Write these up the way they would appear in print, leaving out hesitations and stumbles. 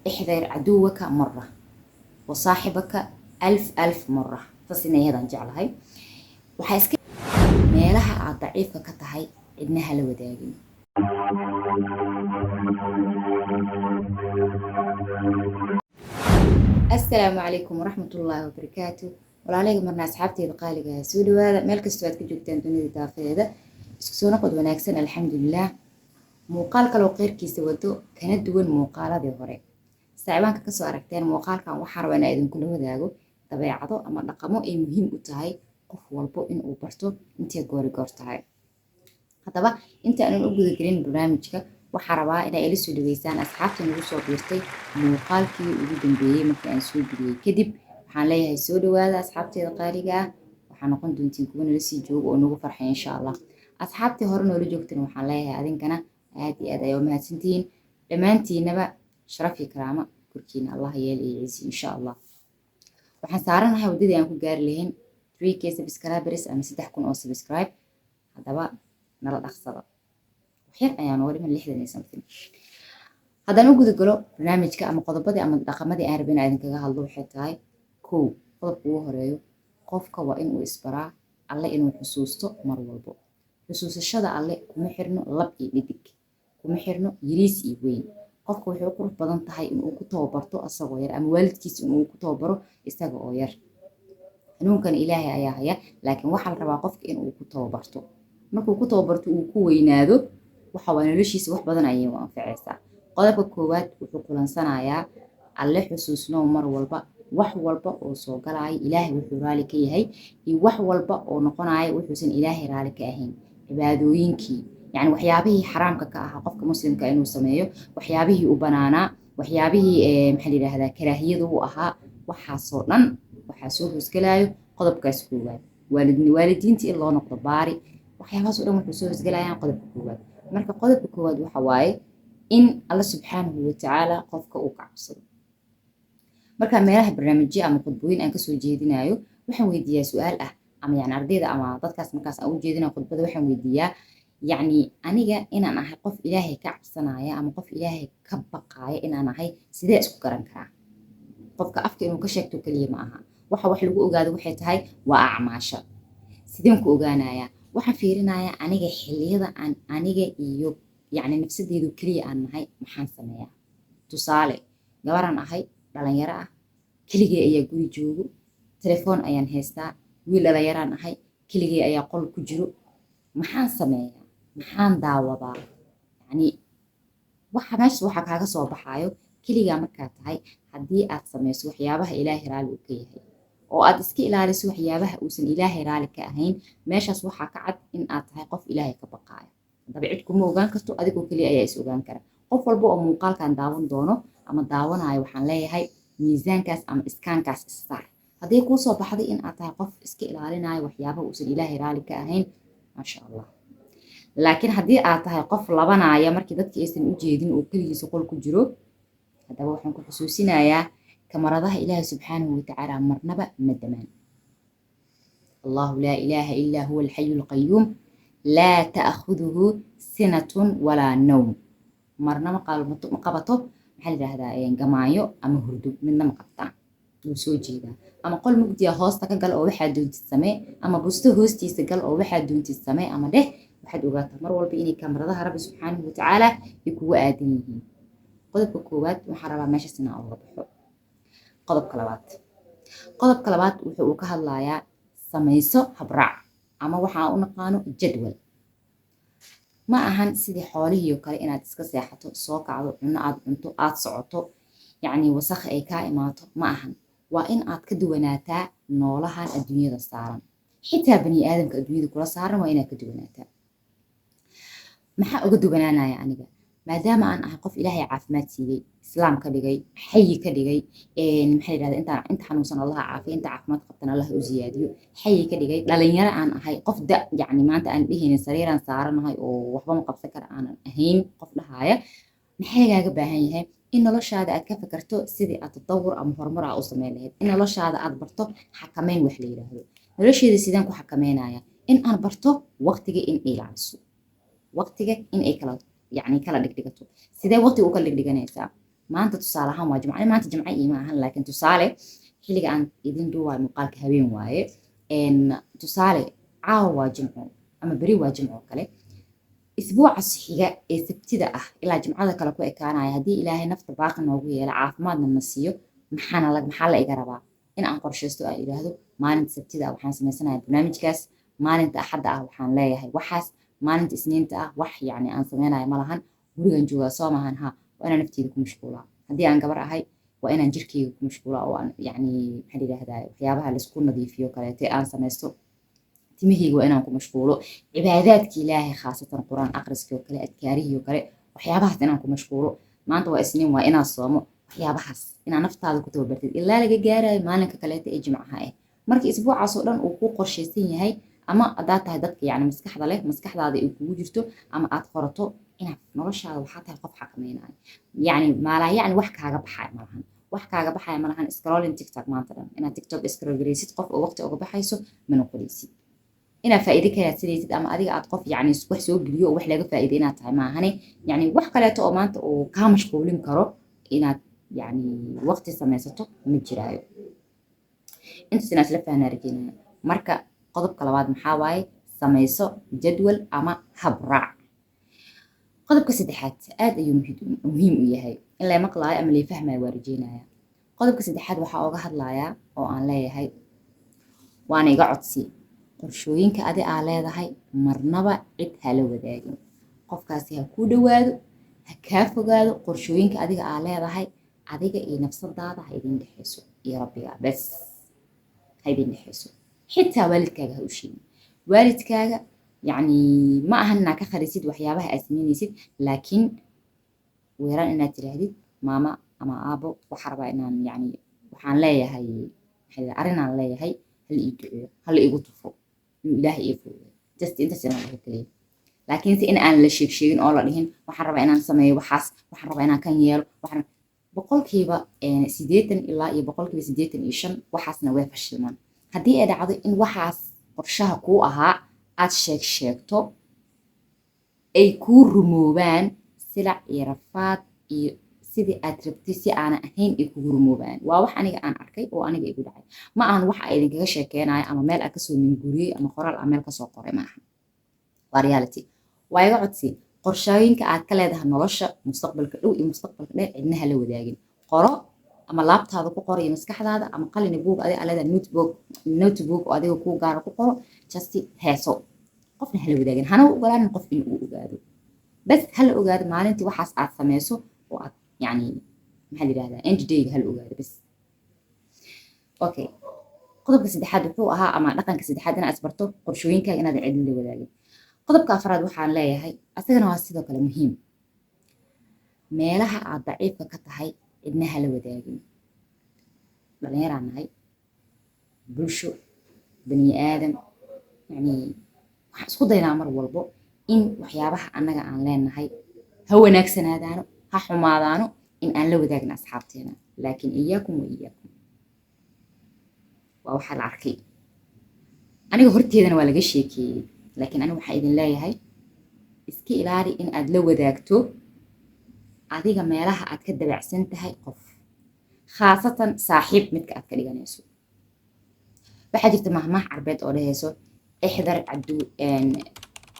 احذر عدوك مرة وصاحبك ألف مرة. تصيني هذا نجعل هاي وحيسك ميلها ضعيفة كتهاي إنها لو داقين. السلام عليكم ورحمة الله وبركاته. walaaleyga marna asxaabteyda qaaliga soo dhawaada meel kastoo aad ka joogtaan dunida daafeeda isku soo noqod wanaagsan alxamdulilah. muuqaal kaloo qeyrkiisa wado kana duwan muuqaaladii hore saacibaanka kasoo aragteen muuqaalkan waxaa rabaa inaa idinkula wadaago dabeecado ama dhaqamo ay muhiim u tahay qof walbo inuu barto intay goor tahay. haddaba inta aanan u gudagelin barnaamijka waxaa rabaa inaa ila soo dhaweysaan asxaabta nagu soo biirtay muuqaalkii ugu dambeeyey markii aan soo geliyey kadib. waxaan leeyahay soo dhawaada asxaabteeda qaaliga ah, waxaa noqon doontiin kuwa nala sii joogo oo nagu farxay insha allah. asxaabtii hore noola joogtana waxaan leeyahay adinkana aad iyo aad ayaa u mahadsantihiin. dhammaantiinaba sharaf iyo karaamo korkiina allah yeel iyo ciisi insha allah. waxaan saaranahay waddadii aan ku gaari lahayn 3k subscribers ama 3,000 oo subscribe. haddaba nala dhaqsada waxyar ayaa nooga dhiman 60 iyo something. haddaan u gudagalo barnaamijka ama qodobadii ama dhaqamadii aan rabin idinkaga hadlo waxay tahay kow. qodobka ugu horeeyo qofka waa inuu isbaraa alle inuu xusuusto mar walbo. xusuusashada alle kuma xirno lab iyo dhidig, kuma xirno yariis iyo weyn. qofka waxay u qurux badan tahay inuu ku tababarto asagoo yar ama waalidkiisa inuu ku tababaro isaga oo yar. hanuunkan ilaahay ayaa haya laakiin waxaa la rabaa qofka inuu ku tababarto. markuu ku tababarto uu ku weynaado waxa waa noloshiisa wax badan ayay u anfacaysaa. qodobka koowaad wuxuu kulansanayaa alle xusuusnow mar walba wax walba oo soo galaya ilaahay wuxuu raali ka yahay iyo wax walba oo noqonaya wuxuusan ilaahay raali ka ahayn. cibaadooyinkii yani waxyaabihii xaraamka ka ahaa qofka muslimka inuu sameeyo, waxyaabihii u banaanaa, waxyaabihii maxaa la yidhaahdaa karaahiyada u ahaa, waxaasoo dhan waxaa soo hoosgalayo qodobkaas koowaad. waalidiinta in loo noqdo baari, waxyaabahaas oo dhan wuxuu soo hoosgalayaan qodobka koowaad. marka qodobka koowaad waxa waaye in alla subxaanahu watacaala qofka uu ka cabsado. marka meelaha barnaamijyo ama khudbooyin aan kasoo jeedinayo waxaan weydiiyaa su-aal ah ama yani ardayda ama dadkaas markaas aan u jeedinayo khudbada waxaan weydiiyaa yani aniga inaan ahay qof ilaahay ka cabsanaya ama qof ilaahay ka baqaaya inaan ahay sidee isku garan karaa. qofka afka inuu ka sheegto keliya ma aha, waxa wax lagu ogaado waxay tahay waa acmaasha. sideen ku ogaanayaa? waxaan fiirinayaa aniga xilliyada aan aniga iyo yani nafsadeedu keliya aan nahay maxaan sameeyaa. tusaale gabaraan ahay dhalinyaro ah, keligay ayaa guri joogo, telefoon ayaan haystaa. wiil dhalinyaraan ahay, keligay ayaa qol ku jiro. maxaan sameeyaa? maxaan daawadaa? yani meeshaas waxaa kaaga soo baxaayo keligaa markaa tahay haddii aad samayso waxyaabaha ilaahay raali uu ka yahay oo aad iska ilaaliso waxyaabaha uusan ilaahay raali ka ahayn, meeshaas waxaa ka cad in aad tahay qof ilaahay ka baqaaya. haddaba cid kuma ogaan karto, adigoo keliya ayaa is ogaan kara. qof walba oo muuqaalkan daawan doono ama daawanayo waxaan leeyahay miisaankaas ama iskaankaas issaar. hadday kuu soo baxday in aad tahay qof iska ilaalinayo waxyaabaha uusan ilaahay raali ka ahayn, maasha allah. laakiin haddii aad tahay qof labanaya markii dadkii aysan u jeedin oo keligiisa qol ku jiro, haddaba waxaan ku xusuusinayaa kamaradaha ilaahay subxaanahu watacaala marnaba ma damaan. allahu laa ilaaha illaa huwa alxayu alqayuum laa ta'khuduhu sinatun walaa nawm. marna ma qabato maxaa la yidhaahdaa gamaayo ama hurdo, midna ma qabtaan. wuu soo jeedaa. ama qol mugdiya hoosta ka gal oo waxaa doontid samee, ama busto hoostiisa gal oo waxaa doontid samee, ama dheh waxaad ogaataa mar walba inay kamaradaha rabbi subxaanahu watacaala ay kugu aadan yihiin. qodobka koowaad waxaan rabaa meeshaas inaan uga baxo. qodobka labaad wuxuu uu ka hadlayaa samayso habraac ama waxaa u naqaano jadwal. ma ahan sidii xoolihii oo kale inaad iska seexato, soo kacdo, cunno aad cunto, aad socoto, yacni wasakh ay kaa imaato. ma ahan. waa in aad ka duwanaataa noolahan adduunyada saaran. xitaa bani aadamka adduunyada kula saaran waa inaad ka duwanaataa. maxaa uga duwanaanaya aniga? maadaama aan ahay qof ilaahay caafimaad siiyey, islaam ka dhigay, xayi ka dhigay, maxaa yidhahdaa inta xanuunsan allaha caafiya, inta caafimaad qabtan allah u ziyaadiyo, xayi ka dhigay, dhalinyaro aan ahay, qof yacni maanta aan dhehaynin sariiraan saaranahay oo waxba ma qabsan kara aanan ahayn qof dhahaaya. maxaa gaaga baahan yahay? in noloshaada aad ka fikirto sidii aad tatawur ama horumar aa u sameyn lahayd. in noloshaada aad barto xakameyn wax la yidhaahdo. nolosheeda sidaan ku xakameynaya? in aan barto waqtiga in ilaaliso, waqtiga in ay kala dhigdhigato. sidee waqtiga u kala dhigdhiganaysaa? maanta tusaale ahaan waa jimco maanta jimco iima ahan laakiin tusaale xilliga aan idin duuwaay muuqaalka habeen waaye tusaale caawa waa jimco ama beri waa jimco kale isbuuca xiga ee sabtida ah ilaa jimcada kale ku ekaanaya haddii ilaahay nafta baaqi noogu yeelo caafimaadna na siiyo maxaa la iga rabaa in aan qorshaysto aan idhaahdo maalinta sabtida ah waxaan samaysanayaa barnaamijkaas maalinta axadda ah waxaan leeyahay waxaas maalinta isniinta ah wax yacni aan samaynayo ma lahan gurigan joogaa soo maahan ha waa inaan nafteeda ku mashquulaa haddii aan gabar ahay waa inaan jirkeyga ku mashquulaa oo aan yacni maxaa la yidhahdaa waxyaabaha laisku nadiifiyo kaleete aan samaysto timaheyga waa inaan ku mashquulo cibaadaadka ilaahay khaasatan quraan aqriskii oo kale adkaarihii oo kale waxyaabahaas inaan ku mashquulo maanta waa isniin waa inaan soomo waxyaabahaas inaa naftaada ku tababartid ilaa laga gaarayo maalinka kaleeta ee jimcaha ah marka isbuucaas oo dhan uu ku qorshaysan yahay ama haddaad tahay dadka yacni maskaxda leh maskaxdaada ay kugu jirto ama aad qorato inaad noloshaada waxaa tahay qof xakamaynayo yacni maalaa yacni wax kaaga baxaya malahan wax kaaga baxaya malahan scrolling tiktok maanta dhan inaad tiktok scroll garaysid qof oo waqti uga baxayso mana qoraysid inaad faa'iido ka raadsanaysid ama adiga aad qof yacni wax soo geliyo oo wax laga faa'iido inaad tahay maahane yacni wax kaleeto oo maanta uu kaa mashquulin karo inaad yacni waqti samaysato ma jiraayo intaas inaad isla fahnaa rajeynaya marka qodobka labaad maxaa waaye samayso jadwal ama habraac qodobka saddexaad aad ayuu muhiim u yahay in la maqlaayo ama lay fahmayo waa rajeynaya qodobka saddexaad waxaa ooga hadlayaa oo aan leeyahay waana iga codsi qorshooyinka adi aa leedahay marnaba cid hala wadaagin qofkaasi ha kuu dhawaado ha kaa fogaado qorshooyinka adiga aa leedahay adiga iyo nafsadaada ha idin dhexayso iyo rabbiga bes ha idin dhexayso xitaa waalidkaaga ha u sheegin waalidkaaga yacni ma ahan inaad ka kharisid waxyaabaha aad samaynaysid laakiin weeraan inaad tiraahdid maama ama aabo waxaa rabaa inaan yacni waxaan leeyahay arrinaan leeyahay hala ii duceeyo hala igu tufo inuu ilaahay ii fuudo just intaas inaan laga kaliya laakiinse in aan la sheegin oo la dhihin waxaan rabaa inaan sameeyo waxaas waxaan rabaa inaan kan yeelo waxaan boqolkiiba 80 ilaa iyo boqolkiiba 85 waxaasna way fashilmaan haddii ay dhacdo in waxaas qorshaha kuu ahaa aad sheegto ay kuu rumoobaan silac iyo rafaad iyo sidii aad rabtay si aanan ahayn ay kugu rumoobaan waa wax aniga aan arkay oo aniga igu dhacay ma ahan waxa ay idinkaga sheekeynayo ama meel aad kasoo minguriyey ama qoraal aan meel kasoo qoray maaha waa reality waa iga codsi qorshooyinka aad ka leedahay nolosha mustaqbalka dhow iyo mustaqbalka dheer cidnaha la wadaagin qoro ama laabtaada ku qoro iyo maskaxdaada ama qalin buug adiga aa leedahay notebook oo adiga kuu gaara ku qoro just heeso qofna hala wadaagin hana u ogolaanin qof in uu ogaado bas hala ogaado maalintii waxaas aad sameyso oo aad يعني maxaa la yidhahdaa end dayga hala ogaado bas okay qodobka saddexaad wuxuu ahaa ama dhaqanka saddexaad inaad isbarto qorshooyinkaaga inaad cidna la wadaagin qodobka afraad waxaan leeyahay asagana waa sidoo kale muhiim meelaha aad daciifka ka tahay cidna hala wadaagin dhalinyaraan nahay bulsho bani aadam yani waxaan isku daynaa mar walbo in waxyaabaha annaga aan leenahay ha wanaagsanaadaano ha xumaadaano in aan la wadaagin asxaabteena laakiin iyaakum wa iyaakum waa waxaa la arkay aniga horteedana waa laga sheekeeyey laakiin aniga waxaa idin leeyahay iska ilaali in aad la wadaagto adiga meelaha aad ka dabacsan tahay qof khaasatan saaxiib midka aad ka dhiganayso waxaa jirta mahmaah carbeed oo dhahayso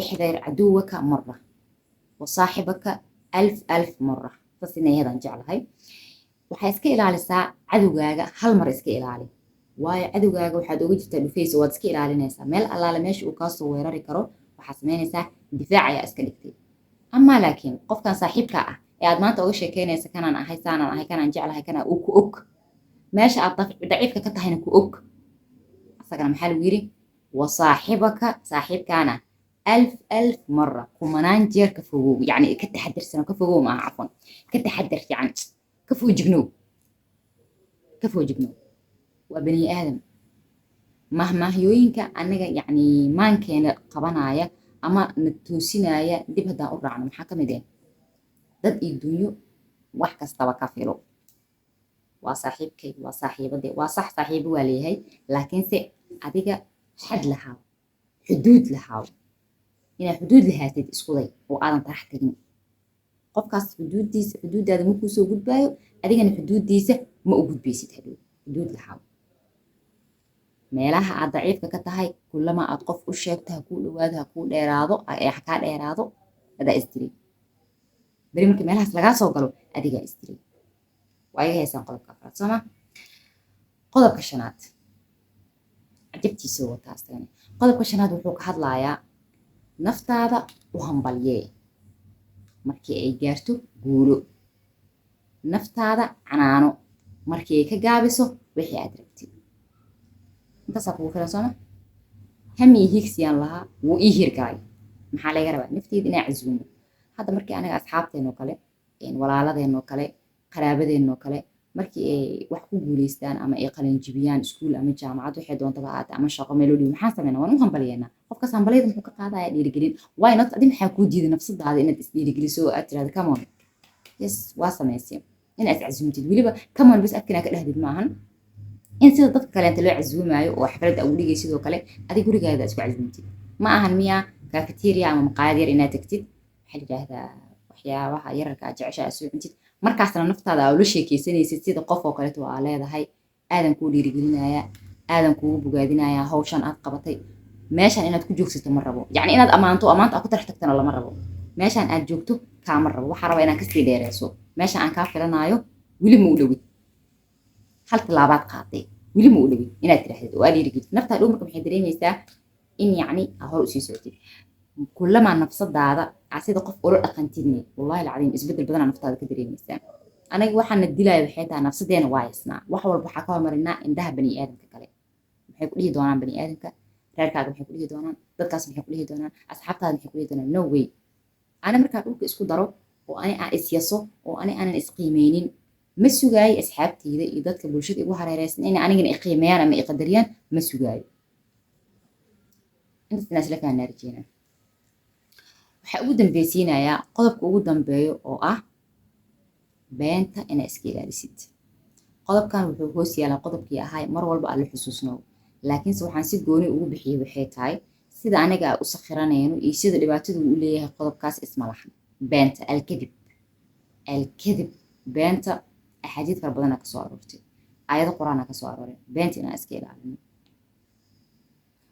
ixdar caduwaka mara wa saaxibaka ألف مرة بس إني هذا نجعل هاي وحيسك إلى ساعة عدو جاجا هل مرة إسك إلى واي عدو جاجا وحد وجدت تلفيس وادسك إلى ناس مال الله لماش وكاس ويراري كرو وحسماني ساعة دفاع يا أسكلكتي أما لكن قف كان صاحب كأ يا ما تقول شيء كان يسكن أنا هاي سنة هاي كان نجعل هاي كان أوك ماشي أطفي ضعيف كتها هنا أوك أصلا محل ويري وصاحبك صاحب كان ألف مرة كمانان جير كفوق يعني كتحدر سنة كفوق ما عفوا كتحدر يعني كفو جبنوب وبني آدم مهما هيوينك أنك يعني ما كان قبنايا أما نتوسينايا دي بهدا أرعنا محاكمة دين dad iyo dunyo wax kastaba ka filo waa saaxiibkay waa saaxiibadii waa sax saaxiibo waa leeyahay laakiinse adiga xad lahaa xuduud lahaa inaad xuduud lahaatid isku day oo aadan tarax tagin qofkaas xuduudaada ma kuusoo gudbaayo, adigana xuduudiisa ma u gudbaysid hadhow. xuduud laxaw meelaha aad daciifka ka tahay kullama aad qof u sheegto ha kuu dhawaado ha kaa dheeraado adaa isdiray. beri markii meelahaas lagaa soo galo adigaa isdiray. waa iga haysaan qodobka afraad sooma. qodobka shanaad cajabtiisa wataa asagana. qodobka shanaad wuxuu ka hadlayaa naftaada u hambalyee markii ay gaarto guulo. naftaada canaano markii ay ka gaabiso wixii aad rabtid. intaasaa kugu filan sooma. hamii higsiyaan lahaa wuu ii hirgalay. maxaa laga rabaa nafteeda inaa casuumo. hadda markii anaga asxaabteenoo kale walaaladeenoo kale qaraabadeenoo kale markii ay wax ku guuleystaan ama ay qalinjibiyaan iskuul ama jaamacad waxay doontaba ahaatee ama shaqo meel u dhibo maxaan sameynaa waan u hambalyeynaa. qofkaas hambalyada muxuu ka qaadayaa dhiirigelin. why not adi maxaa kuu diiday nafsadaada inaad isdhiirigeliso oo aad tirahdo come on yes waa samaysay inaad iscasuumtid. weliba come on bas afkinaa ka dhahdid maahan in sida dadka kaleenta loo casuumaayo oo xafladda ugu dhigay sidoo kale adig gurigaada isku casuumtid. ma ahan miyaa cafeteria ama maqaayad yar inaad tagtid waxaa yidhaahdaa waxyaabaha yararka aad jecesha aad soo cuntid markaasna naftaada aa ula sheekeysanaysid sida qof oo kaleeto aa leedahay aadan kuu dhiirigelinaya aadan kuugu bogaadinaya hawshan aad qabatay. meeshaan inaad ku joogsato ma rabo. yacni inaad ammaanto ammaanta aad ku tarax tagtana lama rabo. meeshaan aad joogto kaama rabo. waxaa raba inaad kasii dheereyso. meeshaan aan kaa filanaayo weli ma u dhowid. hal tilaabaad qaaday weli ma u dhowid inaad tirahdid oo aad dhiirigelid. naftaa dhow marka maxay dareemaysaa in yacni aa hor usii socotid. kullamaa nafsadaada aa sida qof ula dhaqantidne wallahi alcadiim isbeddel badanaa naftaada ka dareemaysaa. anaga waxaana dilaya waxay tahay nafsadeena waa haysnaa. wax walba waxaa ka hormarinaa indhaha bani aadamka kale. maxay ku dhihi doonaan bani aadamka. reerkaaga maxay ku dhihi doonaan. dadkaas maxay ku dhihi doonaan. asxaabtaada maxay ku dhihi doonaan. no way. ana markaa dhulka isku daro oo ani aan isyaso oo ani aanan isqiimeynin ma sugaayo asxaabteyda iyo dadka bulshada igu hareereysan inay anigana iqiimeeyaan ama iqadariyaan ma sugaayo. intaas inaa isla kaa naarjeena. waxaa ugu dambeysiinayaa qodobka ugu dambeeyo oo ah beenta inaa iska ilaalisid. qodobkan wuxuu hoos yaalaa qodobkii ahay mar walba aan la xusuusno. laakiinse waxaan si gooni ugu bixiyey waxay tahay sida aniga aa u sakhiranayno iyo sida dhibaatadu u leeyahay qodobkaas isma lahan. beenta alkadib beenta axaadiid fara badanaa kasoo aroortay. aayado qur-aanaa kasoo arooray beenta inaan iska ilaalino.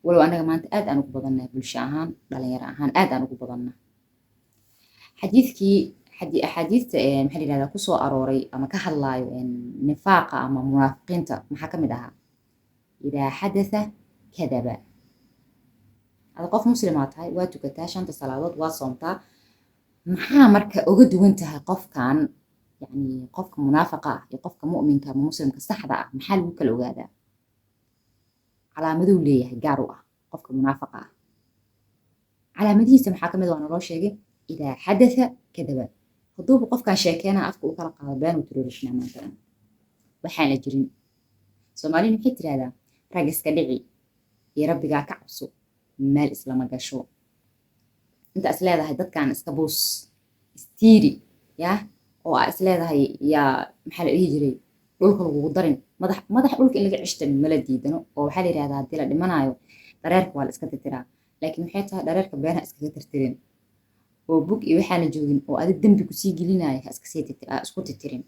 walow anaga maanta aad aan ugu badannahay bulsho ahaan dhalinyaro ahaan aad aan ugu badannahay. axaadiista maxaa la yidhahdaa kusoo arooray ama ka hadlaayo nifaaqa ama munaafiqiinta maxaa ka mid ahaa idaa xadatha kadaba. ada qof muslimaa tahay waa tukataa 5 salaadood waa soomtaa maxaa marka uga duwan tahay qofkan yacni qofka munaafiqa ah iyo qofka mu'minka ama muslimka saxda ah maxaa lagu kala ogaadaa. calaamaduu leeyahay gaar u ah qofka munaafiqa ah. calaamadihiisa maxaa ka mid waa naloo sheegay idaa xadatha kadaba. hadduuba qofkan sheekeenaa afka u kala qaado been uu tiroorishna maanta waxaan la jirin. soomaalidu maxay tirahdaa rag iska dhici iyo rabbigaa ka cabso meel islama gasho. inta is leedahay dadkan iska buus istiiri yaa oo aa is leedahay yaa maxaa la dhihi jiray dhulka lagugu darin madax dhulka in laga cishta mala diidano oo waxaa la yidhahdaa haddii la dhimanaayo dhareerka waa la iska tirtiraa. laakiin maxay tahay dhareerka beenha iskaga tirtirin oo bug iyo waxaana joogin oo adig dembi kusii gelinaayo ha isku tirtirin.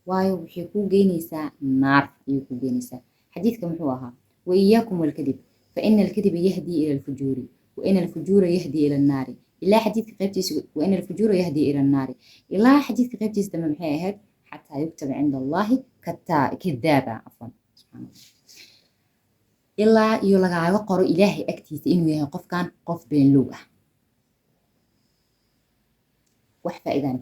waayo waxay kuu geynaysaa naar ayay kuu geynaysaa. xadiidka muxuu ahaa wa iyaakum walkadib fa ina alkadiba yahdii ila alfujuuri wa ina alfujuura yahdii ila annaari. ilaa xadiidka qaybtiisa wa ina alfujuura yahdii ila annaari ilaa xadiidka qaybtiisa dambe maxay ahayd xataa yuktaba cinda allahi kadaaba cafwan ilaa iyo lagaaga qoro ilaahay agtiisa inuu yahay qofkan qof beenlow ah. wax faa'iidana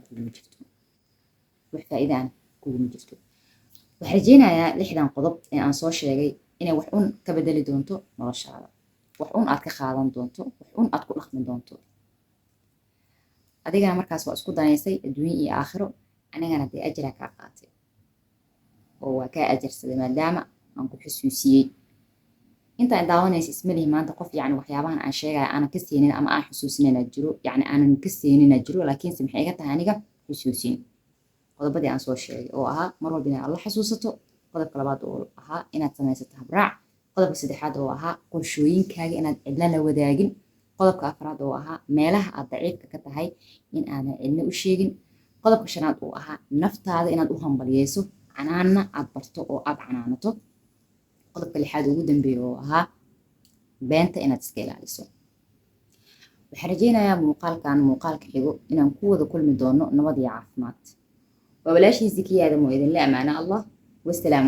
kuguma jirto. waxaan rajeynayaa 6dan qodob ee aan soo sheegay inay wax un ka bedeli doonto noloshaada. wax un aad ka qaadan doonto. wax un aad ku dhaqmi doonto. adigana markaas waa isku danaysay adduunye iyo aakhiro. anigana dee ajiraa kaa qaatay oo waa kaa ajarsaday maadaama aan ku xusuusiyey. intaan daawanaysa ismalihi maanta qof yacni waxyaabahan aan sheegaya aanan ka seenin ama aan xusuusinayna jiro yacni aanan ka seenina jiro laakiinse maxay iga tahay aniga xusuusin qodobadii aan soo sheegay oo ahaa mar walba inaad alla xasuusato. qodobka labaad oo ahaa inaad samaysato habraac. qodobka saddexaad oo ahaa qorshooyinkaaga inaad cidla la wadaagin. qodobka afraad oo ahaa meelaha aad daciifka ka tahay in aadan cidna u sheegin. qodobka shanaad uu ahaa naftaada inaad u hambaliyeyso canaanna aad barto oo aad canaanato. qodobka lixaad ugu dambeeya oo ahaa beenta inaad iska ilaaliso. waxaan rajeynayaa muuqaalka xigo inaan ku wada kulmi doono nabad iyo caafimaad. waa walaashii Zikiyada moo idinla amaana allah. wassalaamu